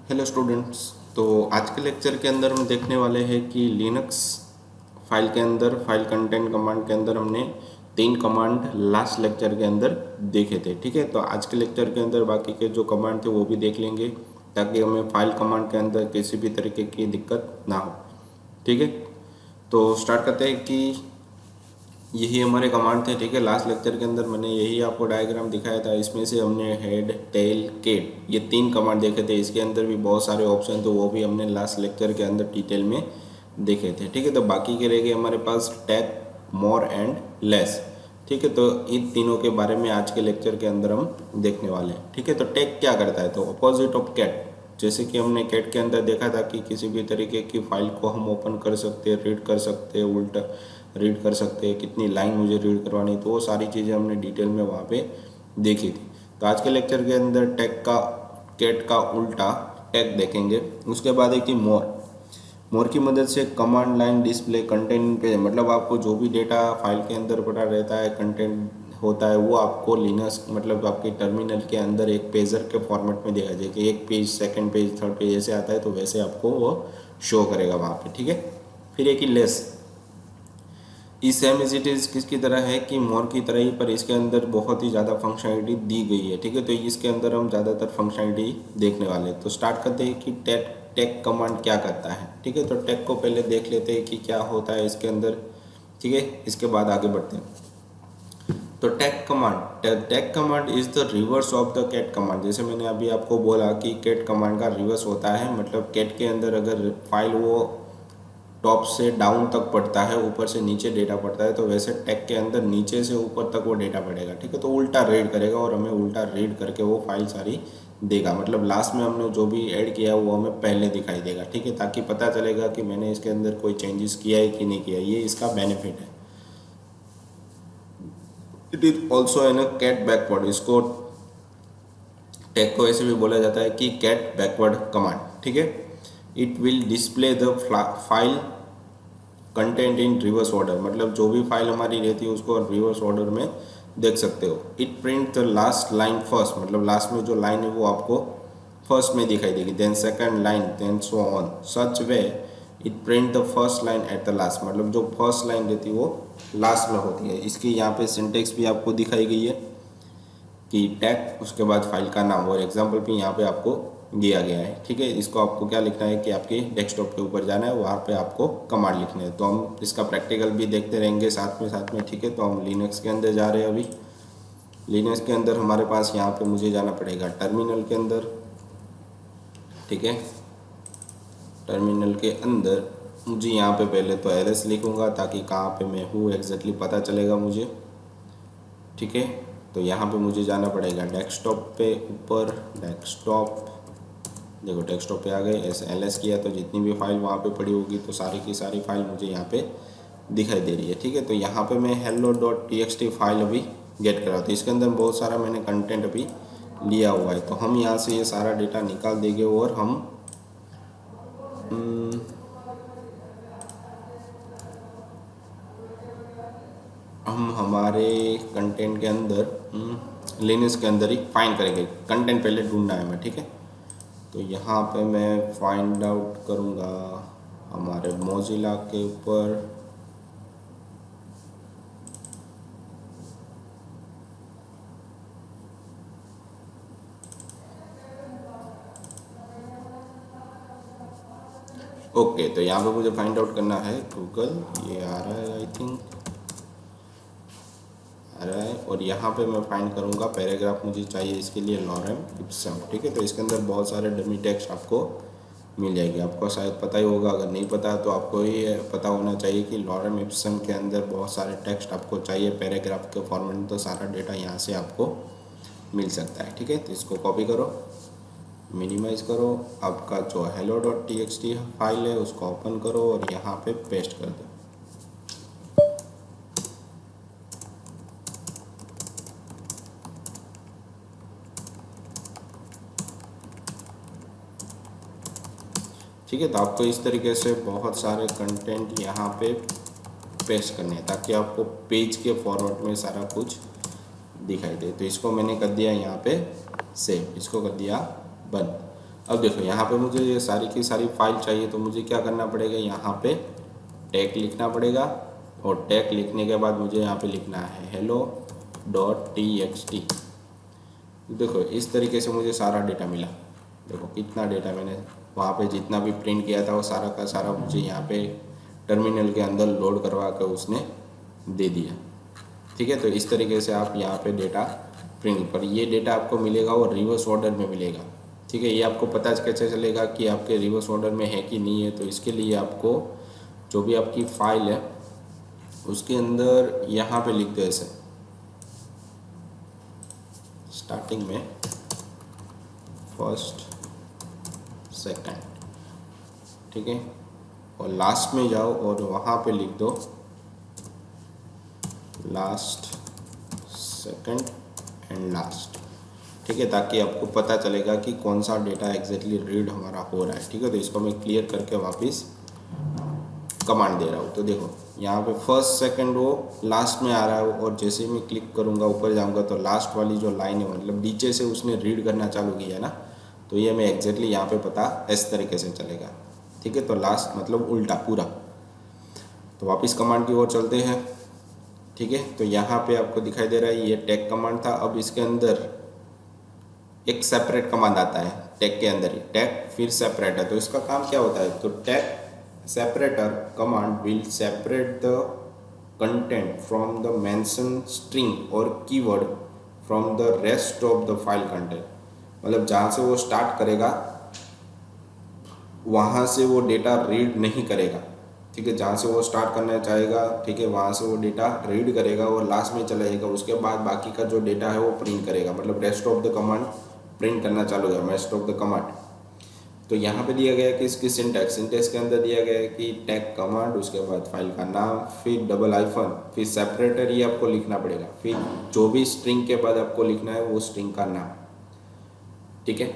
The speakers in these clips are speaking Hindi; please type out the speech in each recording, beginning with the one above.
Hello students. तो आज के लेक्चर के अंदर हम देखने वाले हैं कि लिनक्स फाइल के अंदर फाइल कंटेंट कमांड के अंदर हमने 3 कमांड लास्ट लेक्चर के अंदर देखे थे। ठीक है, तो आज के लेक्चर के अंदर बाकी के जो कमांड थे वो भी देख लेंगे ताकि हमें फाइल कमांड के अंदर किसी भी तरीके की दिक्कत ना हो। ठीक है, तो स्टार्ट करते हैं कि यही हमारे कमांड थे। ठीक है, लास्ट लेक्चर के अंदर मैंने यही आपको डायग्राम दिखाया था। इसमें से हमने हेड, टेल, केट ये 3 कमांड देखे थे। इसके अंदर भी बहुत सारे ऑप्शन थे, वो भी हमने लास्ट लेक्चर के अंदर डिटेल में देखे थे। ठीक है, तो बाकी के रह गए हमारे पास टैग, मोर एंड लेस। ठीक है, तो इन तीनों के बारे में आज के लेक्चर के अंदर हम देखने वाले हैं। ठीक है, तो टैग क्या करता है, तो अपोजिट ऑफ कैट। जैसे कि हमने कैट के अंदर देखा था कि किसी भी तरीके की फाइल को हम ओपन कर सकते हैं, रीड कर सकते हैं, उल्टा रीड कर सकते हैं, कितनी लाइन मुझे रीड करवानी, तो वो सारी चीज़ें हमने डिटेल में वहाँ पे देखी थी। तो आज के लेक्चर के अंदर कैट का उल्टा टैग देखेंगे। उसके बाद है कि मोर की मदद से कमांड लाइन डिस्प्ले कंटेंट पे, मतलब आपको जो भी डेटा फाइल के अंदर पड़ा रहता है, कंटेंट होता है, वो आपको लिनक्स मतलब आपके टर्मिनल के अंदर एक पेजर के फॉर्मेट में देखा जाए कि एक page, second page, third page ऐसे आता है, तो वैसे आपको वो शो करेगा वहाँ पे। ठीक है, फिर एक ही लेस, इस सेम एज इट इज़ किसकी तरह है कि मोर की तरह ही, पर इसके अंदर बहुत ही ज़्यादा फंक्शनलिटी दी गई है। ठीक है, तो इसके अंदर हम ज़्यादातर फंक्शनलिटी देखने वाले हैं। तो स्टार्ट करते हैं कि टैग कमांड क्या करता है। ठीक है, तो टैग को पहले देख लेते हैं कि क्या होता है इसके अंदर। ठीक है, इसके बाद आगे बढ़ते हैं। तो tac command is the reverse of the cat command. जैसे मैंने अभी आपको बोला कि कैट कमांड का रिवर्स होता है, मतलब कैट के अंदर अगर फाइल वो टॉप से डाउन तक पढ़ता है, ऊपर से नीचे डेटा पढ़ता है, तो वैसे टैग के अंदर नीचे से ऊपर तक वो डेटा पढ़ेगा। ठीक है, तो उल्टा रीड करेगा और हमें उल्टा रीड करके वो फाइल सारी देगा। मतलब लास्ट में हमने जो भी ऐड किया वो हमें पहले दिखाई देगा। ठीक है, ताकि पता चलेगा कि मैंने इसके अंदर कोई चेंजेस किया है कि नहीं किया। ये इसका बेनिफिट है। It is also an cat backward. इसको टैग को ऐसे भी बोला जाता है कि कैट बैकवर्ड कमांड। ठीक है, it will display the file content in reverse order, मतलब जो भी फाइल हमारी रहती है उसको रिवर्स ऑर्डर में देख सकते हो। It print the last line first, मतलब लास्ट में जो लाइन है वो आपको फर्स्ट में दिखाई देगी, then second line, then so on such way it print the first line at the last, मतलब जो फर्स्ट लाइन रहती है वो लास्ट में होती है। इसकी यहाँ पे सिंटेक्स भी आपको दिखाई गई है कि टैग, उसके बाद फाइल का नाम, और एग्जाम्पल भी यहाँ पे आपको दिया गया है। ठीक है, इसको आपको क्या लिखना है कि आपके डेस्कटॉप के ऊपर जाना है, वहाँ पे आपको कमांड लिखने हैं। तो हम इसका प्रैक्टिकल भी देखते रहेंगे साथ में। ठीक है, तो हम लिनक्स के अंदर जा रहे हैं। अभी लिनक्स के अंदर हमारे पास यहाँ पे मुझे जाना पड़ेगा टर्मिनल के अंदर। ठीक है, टर्मिनल के अंदर मुझे यहाँ पे पहले तो एलएस लिखूँगा ताकि कहाँ पे मैं हूँ एग्जैक्टली पता चलेगा मुझे। ठीक है, तो यहाँ पे मुझे जाना पड़ेगा डेस्कटॉप पे, ऊपर डेस्कटॉप, देखो डेस्कटॉप पे आ गए। ऐसे एलएस किया तो जितनी भी फाइल वहाँ पे पड़ी होगी तो सारी की सारी फाइल मुझे यहाँ पे दिखाई दे रही है। ठीक है, तो यहाँ पे मैं hello.txt फाइल अभी गेट करा, तो इसके अंदर बहुत सारा मैंने कंटेंट अभी लिया हुआ है। तो हम यहाँ से ये सारा डेटा निकाल देंगे और हम हमारे कंटेंट के अंदर लिनक्स के अंदर ही फाइंड करेंगे। कंटेंट पहले ढूंढना है हमें। ठीक है, तो यहाँ पे मैं फाइंड आउट करूँगा हमारे मोजिला के ऊपर। ओके, तो यहाँ पे मुझे फाइंड आउट करना है गूगल, ये आ रहा है, आई थिंक आ रहा है। और यहाँ पे मैं फाइंड करूँगा पैराग्राफ, मुझे चाहिए इसके लिए लॉरेम इप्सम। ठीक है, तो इसके अंदर बहुत सारे डमी टेक्स्ट आपको मिल जाएगी। आपको शायद पता ही होगा, अगर नहीं पता तो आपको ये पता होना चाहिए कि लॉरेम इप्सम के अंदर बहुत सारे टेक्स्ट आपको चाहिए पैराग्राफ के फॉर्मेट में, तो सारा डेटा यहाँ से आपको मिल सकता है। ठीक है, तो इसको कॉपी करो, मिनिमाइज़ करो, आपका जो hello.txt फाइल है उसको ओपन करो और यहाँ पे पेस्ट कर दो। ठीक है, तो आपको इस तरीके से बहुत सारे कंटेंट यहाँ पे पेस्ट करने हैं ताकि आपको पेज के फॉर्मेट में सारा कुछ दिखाई दे। तो इसको मैंने कर दिया यहाँ पे सेव, इसको कर दिया बंद। अब देखो यहाँ पे मुझे ये सारी की सारी फाइल चाहिए, तो मुझे क्या करना पड़ेगा, यहाँ पे टैग लिखना पड़ेगा, और टैग लिखने के बाद मुझे यहाँ पे लिखना है hello.txt। देखो इस तरीके से मुझे सारा डेटा मिला। देखो कितना डेटा मैंने वहाँ पे जितना भी प्रिंट किया था वो सारा का सारा मुझे यहाँ पे टर्मिनल के अंदर लोड करवा कर उसने दे दिया। ठीक है, तो इस तरीके से आप यहाँ पे डेटा प्रिंट, पर ये डेटा आपको मिलेगा वो रिवर्स ऑर्डर में मिलेगा। ठीक है, ये आपको पता कैसे चलेगा कि आपके रिवर्स ऑर्डर में है कि नहीं है, तो इसके लिए आपको जो भी आपकी फाइल है उसके अंदर यहाँ पे लिख दो ऐसे स्टार्टिंग में फर्स्ट सेकंड, ठीक है, और लास्ट में जाओ और वहाँ पे लिख दो लास्ट सेकंड एंड लास्ट। ठीक है, ताकि आपको पता चलेगा कि कौन सा डेटा एग्जैक्टली रीड हमारा हो रहा है। ठीक है, तो इसको मैं क्लियर करके वापस कमांड दे रहा हूँ। तो देखो यहाँ पे फर्स्ट सेकंड वो लास्ट में आ रहा है, और जैसे ही मैं क्लिक करूँगा ऊपर जाऊँगा तो लास्ट वाली जो लाइन है मतलब नीचे से उसने रीड करना चालू किया है ना, तो ये मैं एग्जैक्टली यहाँ पे पता इस तरीके से चलेगा। ठीक है, तो लास्ट मतलब उल्टा पूरा। तो वापस कमांड की ओर चलते हैं। ठीक है, तो यहाँ पे आपको दिखाई दे रहा है ये टैग कमांड था। अब इसके अंदर एक सेपरेट कमांड आता है टैग के अंदर ही, टैग फिर सेपरेट है। तो इसका काम क्या होता है, तो tag separator command will separate the content from the mentioned string or keyword from the rest of the file content। मतलब जहाँ से वो स्टार्ट करेगा वहाँ से वो डेटा रीड नहीं करेगा। ठीक है, जहाँ से वो स्टार्ट करना चाहेगा, ठीक है, वहाँ से वो डेटा रीड करेगा और लास्ट में चला जाएगा। उसके बाद बाकी का जो डेटा है वो प्रिंट करेगा, मतलब rest of the command print करना चालू होगा, रेस्ट ऑफ द कमांड। तो यहाँ पे दिया गया है कि इसकी सिंटैक्स के अंदर दिया गया है कि टैग कमांड, उसके बाद फाइल का नाम, फिर डबल आइफन, फिर सेपरेटर, ये आपको लिखना पड़ेगा, फिर जो भी स्ट्रिंग के बाद आपको लिखना है वो स्ट्रिंग का नाम। ठीक है,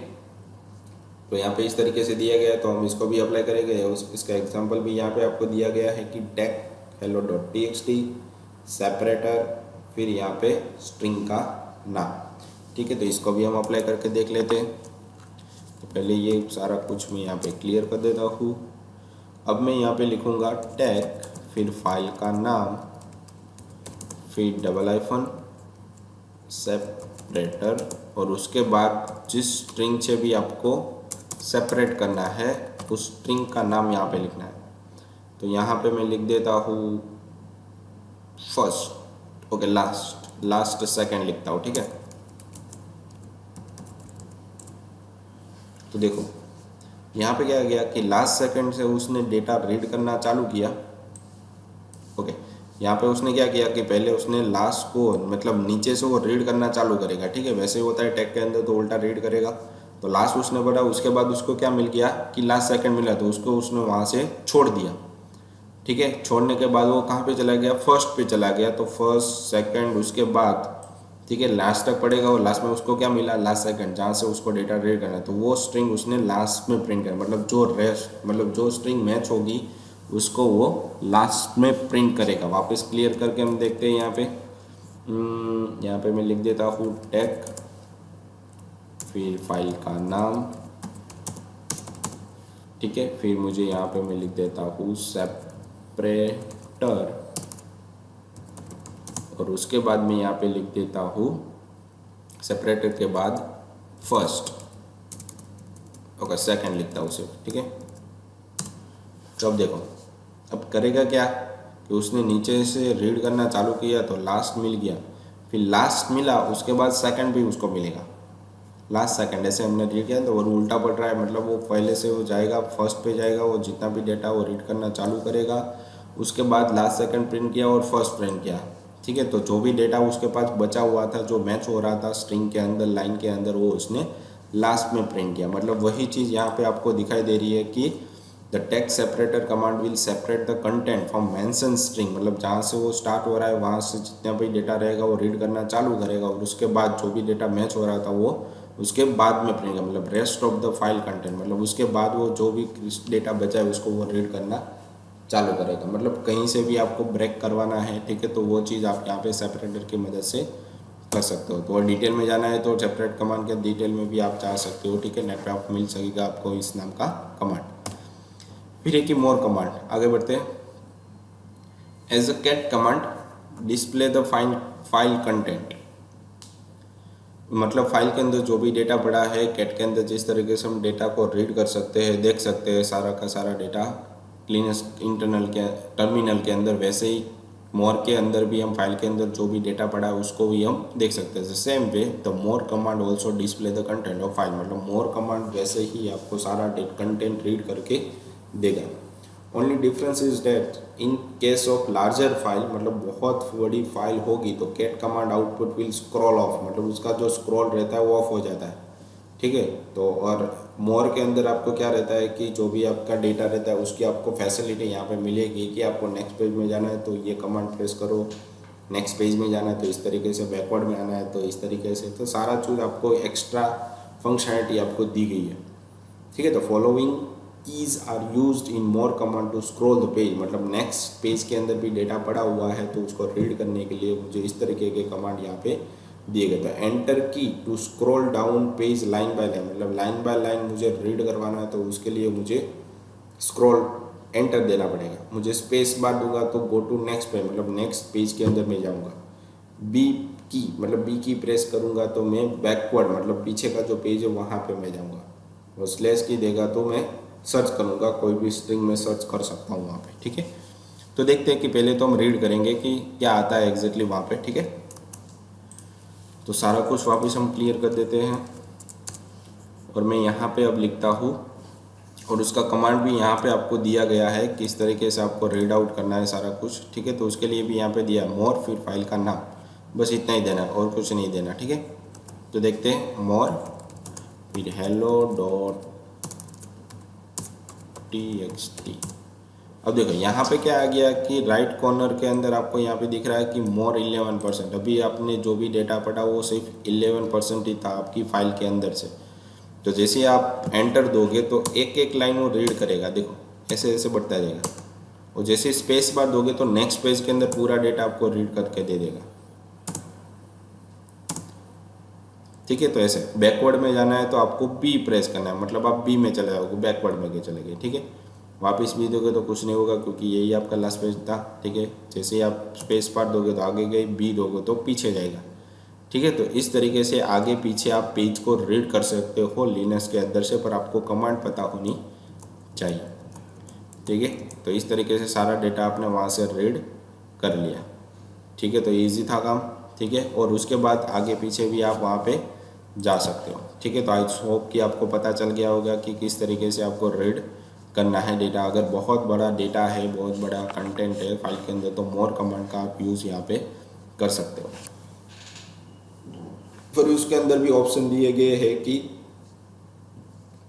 तो यहाँ पे इस तरीके से दिया गया है, तो हम इसको भी अप्लाई करेंगे। इसका एग्जाम्पल भी यहाँ पे आपको दिया गया है कि टैग hello.txt सेपरेटर, फिर यहाँ पे स्ट्रिंग का नाम। ठीक है, तो इसको भी हम अप्लाई करके देख लेते हैं। तो पहले ये सारा कुछ मैं यहाँ पे क्लियर कर देता हूँ। अब मैं यहाँ पे लिखूँगा टैग, फिर फाइल का नाम, फिर डबल आइफन, सेपरेटर, और उसके बाद जिस स्ट्रिंग से भी आपको सेपरेट करना है उस स्ट्रिंग का नाम यहाँ पे लिखना है। तो यहाँ पे मैं लिख देता हूँ फर्स्ट, ओके, लास्ट सेकंड लिखता हूँ। ठीक है, तो देखो यहाँ पे क्या गया कि लास्ट सेकंड से उसने डेटा रीड करना चालू किया। ओके, यहाँ पे उसने क्या किया कि पहले उसने लास्ट को मतलब नीचे से वो रीड करना चालू करेगा। ठीक है, वैसे ही होता है टैग के अंदर, तो उल्टा रीड करेगा। तो लास्ट उसने पढ़ा, उसके बाद उसको क्या मिल गया कि लास्ट सेकंड मिला, तो उसको उसने वहाँ से छोड़ दिया। ठीक है, छोड़ने के बाद वो कहाँ पे चला गया, फर्स्ट पे चला गया। तो फर्स्ट सेकंड उसके बाद, ठीक है, लास्ट तक पढ़ेगा और लास्ट में उसको क्या मिला, लास्ट सेकंड, जहाँ से उसको डेटा रीड करना है, तो वो स्ट्रिंग उसने लास्ट में प्रिंट करना, मतलब जो स्ट्रिंग मैच होगी उसको वो लास्ट में प्रिंट करेगा। वापस क्लियर करके हम देखते हैं यहाँ पे मैं लिख देता हूँ टैग, फिर फाइल का नाम, ठीक है, फिर मुझे यहाँ पे मैं लिख देता हूँ सेपरेटर, और उसके बाद मैं यहाँ पे लिख देता हूँ सेपरेटर के बाद फर्स्ट, ओके, सेकंड लिखता हूँ उसे। ठीक है, तो अब देखो अब करेगा क्या कि उसने नीचे से रीड करना चालू किया तो लास्ट मिल गया, फिर लास्ट मिला उसके बाद सेकंड भी उसको मिलेगा, लास्ट सेकंड ऐसे हमने रीड किया। तो वो उल्टा पड़ रहा है, मतलब वो पहले से वो जाएगा फर्स्ट पे जाएगा, वो जितना भी डेटा वो रीड करना चालू करेगा, उसके बाद लास्ट सेकंड प्रिंट किया और फर्स्ट प्रिंट किया। ठीक है, तो जो भी डेटा उसके पास बचा हुआ था, जो मैच हो रहा था स्ट्रिंग के अंदर, लाइन के अंदर, वो उसने लास्ट में प्रिंट किया। मतलब वही चीज़ यहाँ पे आपको दिखाई दे रही है कि the tag separator command will separate the content from mention string, मतलब जहाँ से वो स्टार्ट हो रहा है वहाँ से जितना भी डेटा रहेगा वो रीड करना चालू करेगा, और उसके बाद जो भी डेटा मैच हो रहा था वो उसके बाद में प्रिंट, मतलब rest of the file content, मतलब उसके बाद वो जो भी डेटा बचा है उसको वो रीड करना चालू करेगा। मतलब कहीं से भी आपको ब्रेक करवाना है, ठीक है, तो वो चीज़ आप यहाँ पे सेपरेटर की मदद से कर सकते हो। तो और डिटेल में जाना है तो सेपरेट कमांड के डिटेल में भी आप जा सकते हो, ठीक है। नेट पे आप मिल सकेगा आपको इस नाम का कमांड। फिर एक ही मोर कमांड, आगे बढ़ते हैं। As a cat command display the file content, मतलब फाइल के अंदर जो भी डेटा पड़ा है कैट के अंदर, जिस तरीके से हम डेटा को रीड कर सकते हैं, देख सकते हैं सारा का सारा डेटा लिनक्स इंटरनल के टर्मिनल के अंदर, वैसे ही मोर के अंदर भी हम फाइल के अंदर जो भी डेटा पड़ा है उसको भी हम देख सकते हैं। Same way the more command also display the content of file, मतलब मोर कमांड वैसे ही आपको सारा कंटेंट रीड करके देगा। Only difference is that in case of larger file, मतलब बहुत बड़ी फाइल होगी तो cat command output will scroll off, मतलब उसका जो स्क्रॉल रहता है वो ऑफ हो जाता है, ठीक है। तो और मोर के अंदर आपको क्या रहता है कि जो भी आपका डेटा रहता है उसकी आपको फैसिलिटी यहाँ पे मिलेगी कि आपको नेक्स्ट पेज में जाना है तो ये कमांड प्रेस करो, नेक्स्ट पेज में जाना है तो इस तरीके से, बैकवर्ड में आना है तो इस तरीके से, तो सारा चीज़ आपको एक्स्ट्रा फंक्शनैलिटी आपको दी गई है, ठीक है। तो following keys are used in more command to scroll the page, मतलब नेक्स्ट पेज के अंदर भी डेटा पड़ा हुआ है तो उसको रीड करने के लिए मुझे इस तरीके के कमांड यहाँ पे दिए गए थे। Enter key to scroll down page line by line, मतलब लाइन बाय लाइन मुझे रीड करवाना है तो उसके लिए मुझे स्क्रॉल एंटर देना पड़ेगा। मुझे स्पेस बार दूंगा तो गो टू नेक्स्ट पेज, मतलब नेक्स्ट पेज के अंदर मैं जाऊँगा। बी की, मतलब बी की प्रेस करूँगा तो मैं बैकवर्ड, मतलब पीछे का जो पेज है वहाँ पे मैं जाऊँगा। और स्लैश की देगा तो मैं सर्च करूँगा, कोई भी स्ट्रिंग में सर्च कर सकता हूँ वहाँ पे, ठीक है। तो देखते हैं कि पहले तो हम रीड करेंगे कि क्या आता है एग्जैक्टली वहाँ पे, ठीक है। तो सारा कुछ वापस हम क्लियर कर देते हैं और मैं यहाँ पे अब लिखता हूँ और उसका कमांड भी यहाँ पे आपको दिया गया है किस तरीके से आपको रीड आउट करना है सारा कुछ, ठीक है। तो उसके लिए भी यहाँ पे दिया मोर, फिर फाइल का नाम, बस इतना ही देना है और कुछ नहीं देना, ठीक है। तो देखते हैं मोर, फिर hello.txt। अब देखो यहाँ पे क्या आ गया कि राइट कॉर्नर के अंदर आपको यहाँ पे दिख रहा है कि मोर 11%। अभी आपने जो भी डेटा पढ़ा वो सिर्फ 11% ही था आपकी फाइल के अंदर से। तो जैसे ही आप एंटर दोगे तो एक एक लाइन वो रीड करेगा, देखो ऐसे ऐसे बढ़ता जाएगा। और जैसे स्पेस बार दोगे तो नेक्स्ट पेज के अंदर पूरा डेटा आपको रीड करके दे देगा, ठीक है। तो ऐसे बैकवर्ड में जाना है तो आपको बी प्रेस करना है, मतलब आप बी में चले जाओगे, बैकवर्ड में चले गए, ठीक है। वापस बी दोगे तो कुछ नहीं होगा क्योंकि यही आपका लास्ट पेज था, ठीक है। जैसे ही आप स्पेस बार दोगे तो आगे गए, बी दोगे तो पीछे जाएगा, ठीक है। तो इस तरीके से आगे पीछे आप पेज को रीड कर सकते हो लिनक्स के अंदर से, पर आपको कमांड पता होनी चाहिए, ठीक है। तो इस तरीके से सारा डेटा आपने वहाँ से रीड कर लिया, ठीक है। तो ईजी था काम, ठीक है। और उसके बाद आगे पीछे भी आप वहाँ पे जा सकते हो, ठीक है। तो आई होप कि आपको पता चल गया होगा कि किस तरीके से आपको रीड करना है डेटा। अगर बहुत बड़ा डेटा है, बहुत बड़ा कंटेंट है फाइल के अंदर, तो मोर कमांड का आप यूज़ यहाँ पे कर सकते हो। फिर उसके अंदर भी ऑप्शन दिए गए हैं कि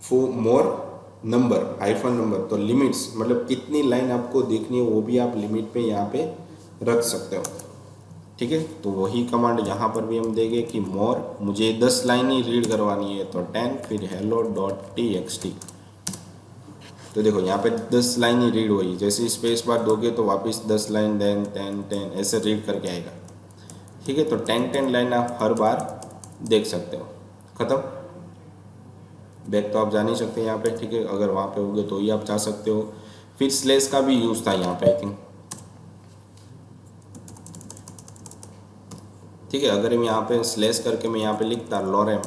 for more number, hyphen number, तो लिमिट्स, मतलब कितनी लाइन आपको देखनी है वो भी आप लिमिट पे यहाँ पे रख सकते हो, ठीक है। तो वही कमांड यहाँ पर भी हम देंगे कि मोर, मुझे 10 लाइन ही रीड करवानी है तो 10, फिर hello.txt। तो देखो यहाँ पे 10 लाइन ही रीड हुई, जैसे स्पेस बार दोगे तो वापस 10 लाइन, देन 10 10 ऐसे रीड करके आएगा, ठीक है। तो 10 लाइन आप हर बार देख सकते हो। ख़त्म, बैक तो आप जा नहीं सकते यहाँ पे, ठीक है। अगर वहाँ पे होगे तो ही आप जा सकते हो। फिर स्लेस का भी यूज़ था यहाँ पे, आई थिंक, ठीक है। अगर मैं यहाँ पे स्लेस करके मैं यहाँ पे लिखता lorem,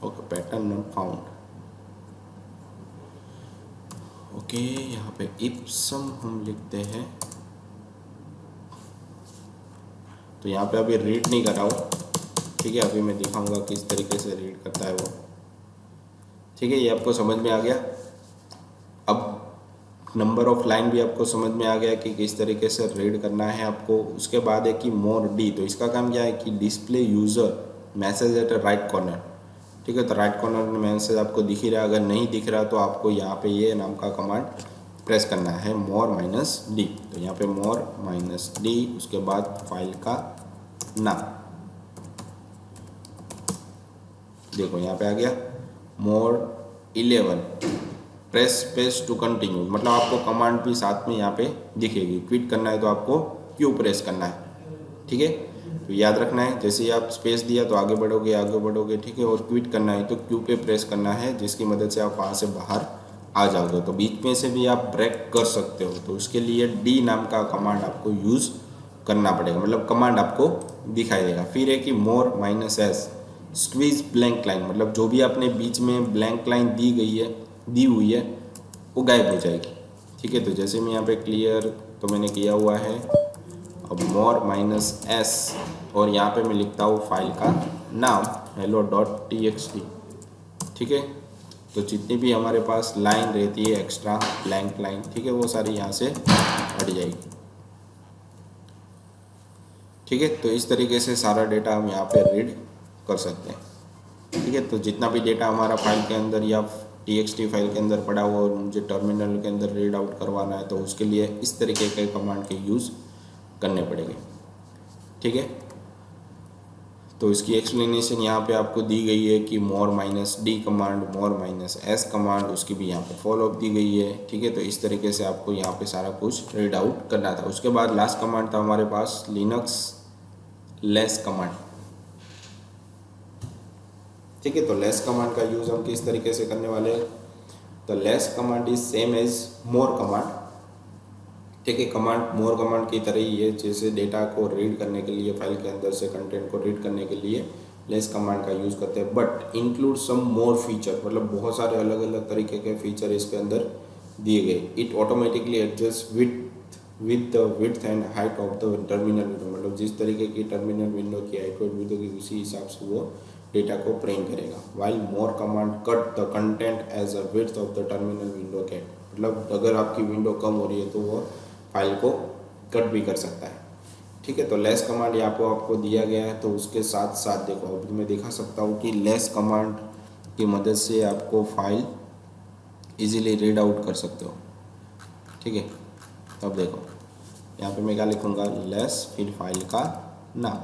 okay, pattern not found, okay. यहाँ पे इप्सम हम लिखते हैं, तो यहाँ पे अभी रीड नहीं कर रहा हूँ, ठीक है। अभी मैं दिखाऊंगा किस तरीके से रीड करता है वो, ठीक है। ये आपको समझ में आ गया। अब नंबर ऑफ लाइन भी आपको समझ में आ गया कि किस तरीके से रीड करना है आपको। उसके बाद है कि मोर डी, तो इसका काम क्या है कि display user message eight right corner, ठीक है। तो राइट कॉर्नर में मैसेज आपको दिख ही रहा है, अगर नहीं दिख रहा तो आपको यहाँ पे ये नाम का कमांड प्रेस करना है मोर माइनस डी। तो यहाँ पे मोर माइनस डी, उसके बाद फाइल का नाम, देखो यहाँ पे आ गया मोर 11, प्रेस स्पेस टू कंटिन्यू, मतलब आपको कमांड भी साथ में यहाँ पे दिखेगी। क्विट करना है तो आपको क्यू प्रेस करना है, ठीक है। तो याद रखना है, जैसे ही आप स्पेस दिया तो आगे बढ़ोगे, ठीक है। और क्विट करना है तो क्यू पे प्रेस करना है, जिसकी मदद से आप वहाँ से बाहर आ जाओगे। तो बीच में से भी आप ब्रेक कर सकते हो, तो उसके लिए डी नाम का कमांड आपको यूज़ करना पड़ेगा, मतलब कमांड आपको दिखाई देगा। फिर है कि more minus s squeeze blank line, मतलब जो भी आपने बीच में ब्लैंक लाइन दी हुई है वो गायब हो जाएगी, ठीक है। तो जैसे मैं यहाँ पे क्लियर तो मैंने किया हुआ है। अब मोर माइनस एस और यहाँ पे मैं लिखता हूँ फाइल का नाम hello.txt, ठीक है। तो जितनी भी हमारे पास लाइन रहती है एक्स्ट्रा ब्लैंक लाइन, ठीक है, वो सारी यहाँ से हट जाएगी, ठीक है। तो इस तरीके से सारा डेटा हम यहाँ पे रीड कर सकते हैं, ठीक है। तो जितना भी डेटा हमारा फाइल के अंदर या txt फाइल के अंदर पड़ा हुआ और मुझे टर्मिनल के अंदर रीड आउट करवाना है, तो उसके लिए इस तरीके के कमांड के यूज़ करने पड़ेंगे, ठीक है। तो इसकी एक्सप्लेनेशन यहाँ पे आपको दी गई है कि मोर माइनस डी कमांड, मोर माइनस एस कमांड, उसकी भी यहाँ पे फॉलोअप दी गई है, ठीक है। तो इस तरीके से आपको यहाँ पे सारा कुछ रीड आउट करना था। उसके बाद लास्ट कमांड था हमारे पास लिनक्स लेस कमांड, ठीक है। तो लेस कमांड का यूज़ हम किस तरीके से करने वाले हैं, तो less command is same as more command, ठीक है। कमांड मोर कमांड की तरह ही है, जैसे डेटा को रीड करने के लिए फाइल के अंदर से कंटेंट को रीड करने के लिए लेस कमांड का यूज़ करते हैं, but include some more feature, मतलब बहुत सारे अलग अलग तरीके के फीचर इसके अंदर दिए गए। It automatically adjust with the width and height of the terminal window, मतलब जिस तरीके की टर्मिनल विंडो की हाइट विंडो की उसी हिसाब से वो डेटा को प्रिंट करेगा। While more command cut the content as a width of the terminal window can, मतलब अगर आपकी विंडो कम हो रही है तो वो फाइल को कट भी कर सकता है, ठीक है। तो लेस कमांड यहाँ पर आपको दिया गया है, तो उसके साथ साथ देखो अभी मैं दिखा सकता हूँ कि लेस कमांड की मदद से आपको फाइल इजीली रीड आउट कर सकते हो, ठीक है। तब देखो यहाँ पे मैं क्या लिखूँगा, लेस फिर फाइल का नाम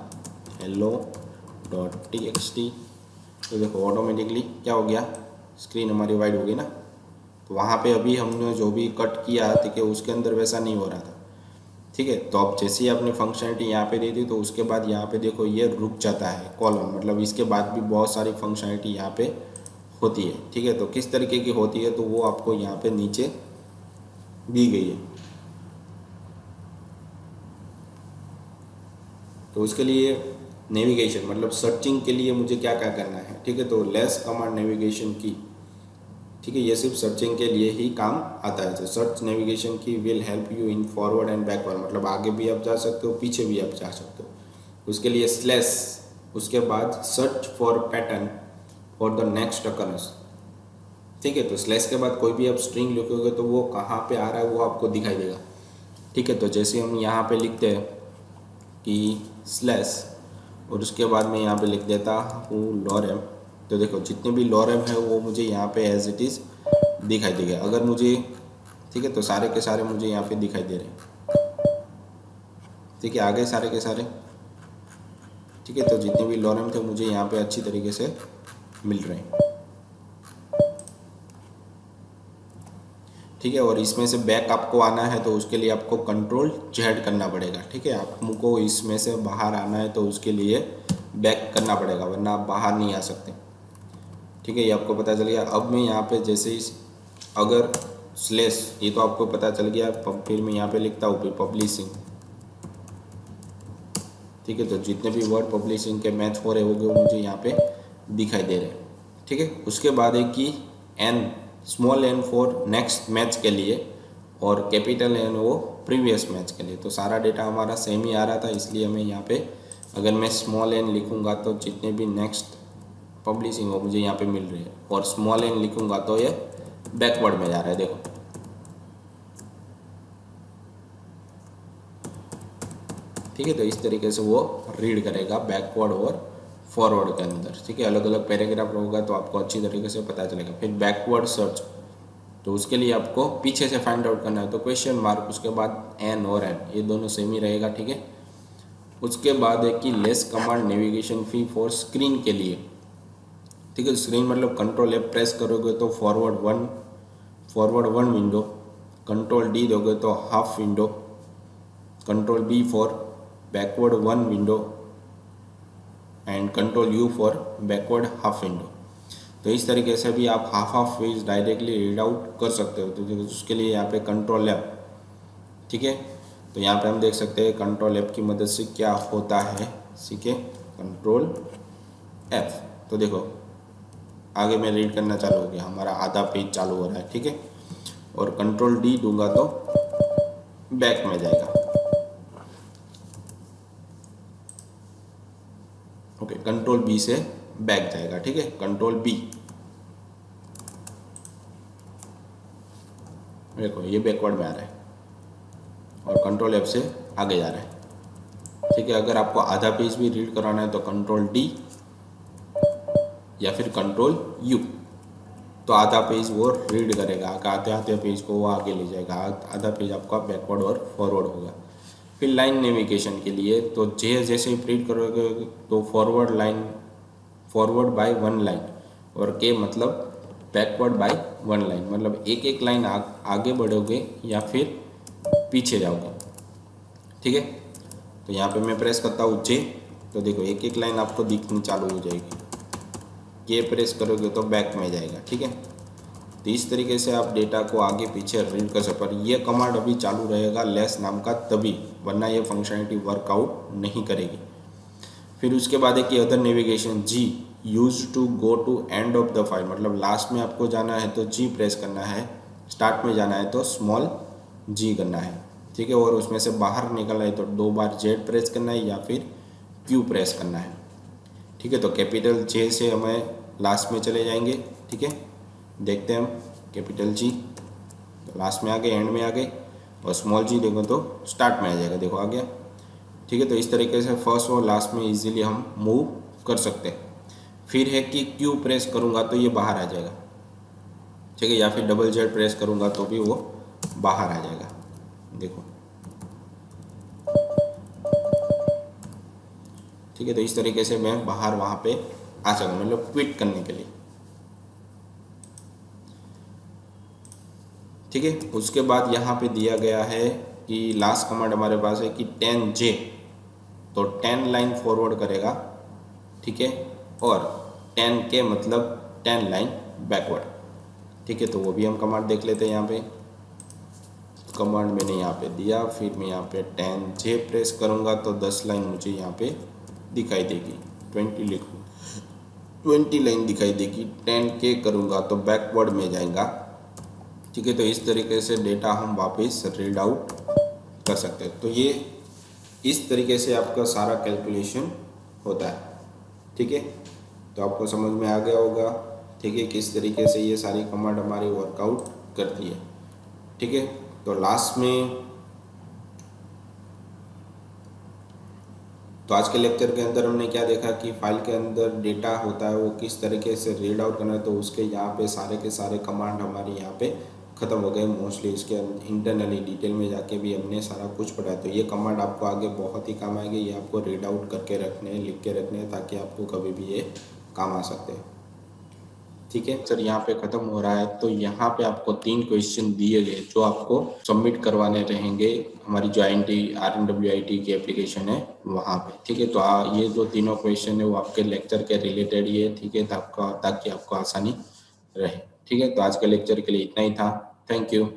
hello.txt, तो देखो ऑटोमेटिकली क्या हो गया, स्क्रीन हमारी वाइड हो गई ना। तो वहाँ पे अभी हमने जो भी कट किया, ठीक है, उसके अंदर वैसा नहीं हो रहा था, ठीक है। तो अब जैसे ही आपने फंक्शनलिटी यहाँ पे दे दी, तो उसके बाद यहाँ पे देखो ये रुक जाता है कॉलम, मतलब इसके बाद भी बहुत सारी फंक्शनलिटी यहाँ पे होती है, ठीक है। तो किस तरीके की होती है तो वो आपको यहाँ पे नीचे दी गई है। तो उसके लिए नेविगेशन, मतलब सर्चिंग के लिए मुझे क्या क्या करना है, ठीक है। तो लेस कमांड नेविगेशन की, ठीक है, ये सिर्फ सर्चिंग के लिए ही काम आता है। तो सर्च नेविगेशन की will help you in forward and backward, मतलब आगे भी आप जा सकते हो, पीछे भी आप जा सकते हो। उसके लिए स्लैश, उसके बाद search for pattern for the next occurrence, ठीक है। तो स्लैश के बाद कोई भी आप स्ट्रिंग लिखोगे तो वो कहाँ पे आ रहा है वो आपको दिखाई देगा, ठीक है। तो जैसे हम यहाँ पे लिखते हैं कि स्लैश और उसके बाद मैं यहाँ पे लिख देता हूँ लॉरेम, तो देखो जितने भी लॉरेम है वो मुझे यहाँ पे एज इट इज़ दिखाई देगा। अगर मुझे, ठीक है, तो सारे के सारे मुझे यहाँ पे दिखाई दे रहे हैं, ठीक है, आ गए सारे के सारे, ठीक है। तो जितने भी लॉरेम थे मुझे यहाँ पे अच्छी तरीके से मिल रहे हैं, ठीक है। और इसमें से बैक आपको आना है तो उसके लिए आपको कंट्रोल जेड करना पड़ेगा, ठीक है। आपको इसमें से बाहर आना है तो उसके लिए बैक करना पड़ेगा, वरना आप बाहर नहीं आ सकते, ठीक है। ये आपको पता चल गया। अब मैं यहाँ पे जैसे ही अगर स्लैश, ये तो आपको पता चल गया, फिर मैं यहाँ पे लिखता हूँ फिर पब्लिशिंग, ठीक है। तो जितने भी वर्ड पब्लिशिंग के मैच हो रहे होंगे वो मुझे यहाँ पे दिखाई दे रहे हैं, ठीक है। उसके बाद एक कि N, small N for next match के लिए और कैपिटल एन वो प्रीवियस मैच के लिए। तो सारा डेटा हमारा सेम ही आ रहा था, इसलिए हमें यहाँ पे अगर मैं स्मॉल एन लिखूँगा तो जितने भी नेक्स्ट पब्लिशिंग हो मुझे यहाँ पे मिल रही है, और स्मॉल एन लिखूँगा तो ये बैकवर्ड में जा रहा है, देखो, ठीक है। तो इस तरीके से वो रीड करेगा बैकवर्ड और फॉरवर्ड के अंदर, ठीक है। अलग अलग पैराग्राफ होगा तो आपको अच्छी तरीके से पता चलेगा। फिर बैकवर्ड सर्च, तो उसके लिए आपको पीछे से फाइंड आउट करना है, तो क्वेश्चन मार्क, उसके बाद एन और एन, ये दोनों सेम ही रहेगा, ठीक है। उसके बाद है कि less command navigation fee for screen के लिए, ठीक है। स्क्रीन मतलब कंट्रोल एफ प्रेस करोगे तो forward one window, control D दोगे तो half window, control B for backward one window and control U for backward half window. तो इस तरीके से भी आप half page directly read out कर सकते हो। तो उसके लिए यहाँ पे कंट्रोल एफ, ठीक है। तो यहाँ पे हम देख सकते हैं कंट्रोल एफ की मदद से क्या होता है, ठीक है, कंट्रोल एफ। तो देखो आगे मैं रीड करना चालू हो गया, हमारा आधा पेज चालू हो रहा है, ठीक है। और कंट्रोल डी दूंगा तो बैक में जाएगा, ओके। कंट्रोल बी से बैक जाएगा, ठीक है, कंट्रोल बी, देखो ये बैकवर्ड में आ रहा है, और कंट्रोल एफ से आगे जा रहा है, ठीक है। अगर आपको आधा पेज भी रीड कराना है तो कंट्रोल डी या फिर कंट्रोल यू, तो आधा पेज वो रीड करेगा, आधे पेज को वो आगे ले जाएगा, आधा पेज आपका बैकवर्ड और फॉरवर्ड होगा। फिर लाइन नेविगेशन के लिए तो जैसे ही रीड करोगे तो फॉरवर्ड बाय वन लाइन, और के मतलब बैकवर्ड बाय वन लाइन, मतलब एक एक लाइन आगे बढ़ोगे या फिर पीछे जाओगे, ठीक है। तो यहाँ पे मैं प्रेस करता हूँ जे, तो देखो एक एक लाइन आपको दिखनी चालू हो जाएगी, ये प्रेस करोगे तो बैक में जाएगा, ठीक है। तो इस तरीके से आप डेटा को आगे पीछे रीड कर सकते, पर ये कमांड अभी चालू रहेगा लेस नाम का तभी, वरना ये फंक्शनलिटी वर्कआउट नहीं करेगी। फिर उसके बाद है कि other navigation G use to go to end of the file, मतलब लास्ट में आपको जाना है तो जी प्रेस करना है, स्टार्ट में जाना है तो स्मॉल जी करना है, ठीक है। और उसमें से बाहर निकलना है तो 2 बार जेड प्रेस करना है या फिर क्यू प्रेस करना है, ठीक है। तो कैपिटल जे से हमें लास्ट में चले जाएंगे, ठीक है। देखते हैं हम कैपिटल जी, तो लास्ट में आ गए, एंड में आ गए, और स्मॉल जी देखो तो स्टार्ट में आ जाएगा, देखो आ गया, ठीक है। तो इस तरीके से फर्स्ट और लास्ट में इजीली हम मूव कर सकते हैं। फिर है कि क्यू प्रेस करूँगा तो ये बाहर आ जाएगा, ठीक है, या फिर डबल जेड प्रेस करूँगा तो भी वो बाहर आ जाएगा, देखो, ठीक है। तो इस तरीके से मैं बाहर वहाँ पे आ सकूँ, मतलब क्विट करने के लिए, ठीक है। उसके बाद यहाँ पे दिया गया है कि लास्ट कमांड हमारे पास है कि 10J, तो 10 लाइन फॉरवर्ड करेगा, ठीक है, और 10K मतलब 10 लाइन बैकवर्ड, ठीक है। तो वो भी हम कमांड देख लेते हैं। यहाँ पे कमांड मैंने यहाँ पे दिया, फिर मैं यहाँ पे 10J प्रेस करूँगा तो 10 लाइन मुझे यहाँ पे दिखाई देगी, 20 लिखूँ 20 लाइन दिखाई देगी। 10K करूँगा तो बैकवर्ड में जाएगा, ठीक है। तो इस तरीके से डेटा हम वापस रीड आउट कर सकते हैं। तो ये इस तरीके से आपका सारा कैलकुलेशन होता है, ठीक है। तो आपको समझ में आ गया होगा, ठीक है, किस तरीके से ये सारी कमांड हमारी वर्कआउट करती है, ठीक है। तो लास्ट में तो आज के लेक्चर के अंदर हमने क्या देखा कि फाइल के अंदर डेटा होता है वो किस तरीके से रीड आउट करना है, तो उसके यहाँ पे सारे के सारे कमांड हमारे यहाँ पे ख़त्म हो गए मोस्टली। इसके इंटरनली डिटेल में जाके भी हमने सारा कुछ पढ़ा, तो ये कमांड आपको आगे बहुत ही काम आएगी। ये आपको रीड आउट करके रखने, लिख के रखने, ताकि आपको कभी भी ये काम आ सकते हैं, ठीक है। सर यहाँ पे ख़त्म हो रहा है, तो यहाँ पे आपको 3 क्वेश्चन दिए गए जो आपको सबमिट करवाने रहेंगे हमारी जो RNWIT की एप्लीकेशन है वहाँ पे, ठीक है। तो ये जो तीनों क्वेश्चन है वो आपके लेक्चर के रिलेटेड ही है, ठीक है, ताकि आपको आसानी रहे, ठीक है। तो आज के लेक्चर के लिए इतना ही था, थैंक यू।